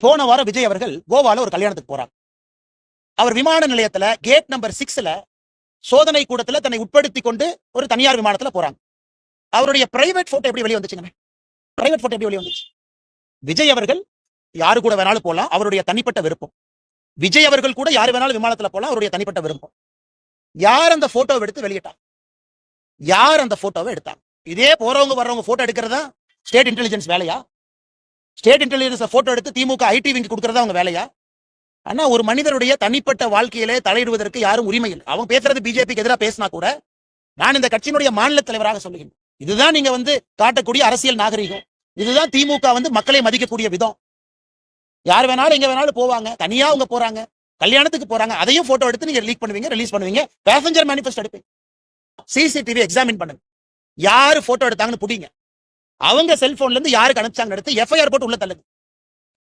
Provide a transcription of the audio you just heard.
போன வாரம் விஜய் அவர்கள் கோவால ஒரு கல்யாணத்துக்கு போறாங்க. அவர் விமான நிலையத்துல கேட் நம்பர் 6ல சோதனை கூடத்துல தன்னை உட்படுத்தி கொண்டு ஒரு தனியார் விமானத்துல போறாங்க. அவருடைய பிரைவேட் போட்டோ எப்படி வெளியே வந்துச்சுங்க? பிரைவேட் போட்டோ எப்படி வெளியே வந்துச்சு? விஜய் அவர்கள் யாரு கூட வேணாலும் போலாம், அவருடைய தனிப்பட்ட விருப்பம். விஜய் அவர்கள் கூட யாரு வேணாலும் விமானத்துல போலாம், அவருடைய தனிப்பட்ட விருப்பம். யார் அந்த போட்டோவை எடுத்து வெளியிட்டாங்க? யார் அந்த போட்டோவை எடுத்தாங்க? இதே போறவங்க வர்றவங்க போட்டோ எடுக்கிறதா ஸ்டேட் இன்டெலிஜென்ஸ் வேலையா? ஸ்டேட் இன்டெலிஜென்ஸ் போட்டோ எடுத்து திமுக ஐடி விங்கு கொடுக்கறதா அவங்க வேலையா? ஆனா ஒரு மனிதருடைய தனிப்பட்ட வாழ்க்கையிலே தலையிடுவதற்கு யாரும் உரிமை இல்லை. அவங்க பேசுறது பிஜேபிக்கு எதிராக பேசினா கூட நான் இந்த கட்சியினுடைய மாநில தலைவராக சொல்லுகிறேன். இதுதான் நீங்க காட்டக்கூடிய அரசியல் நாகரிகம். இதுதான் திமுக மக்களை மதிக்கக்கூடிய விதம். யார் வேணாலும் எங்க வேணாலும் போவாங்க, தனியா அவங்க போறாங்க, கல்யாணத்துக்கு போறாங்க, அதையும் போட்டோ எடுத்து நீங்க லீக் பண்ணுவீங்க, ரிலீஸ் பண்ணுவீங்க, பேசஞ்சர் மேனிஃபெஸ்ட் எடுப்பீங்க. சிசிடிவி எக்ஸாமின் பண்ணுங்க, யாரு போட்டோ எடுத்தாங்கன்னு புடிங்க, அவங்க செல்போன்ல இருந்து யாருக்கு அனுப்பிச்சாங்க எடுத்து எஃப்ஐஆர் போட்டு உள்ள தள்ளுங்க.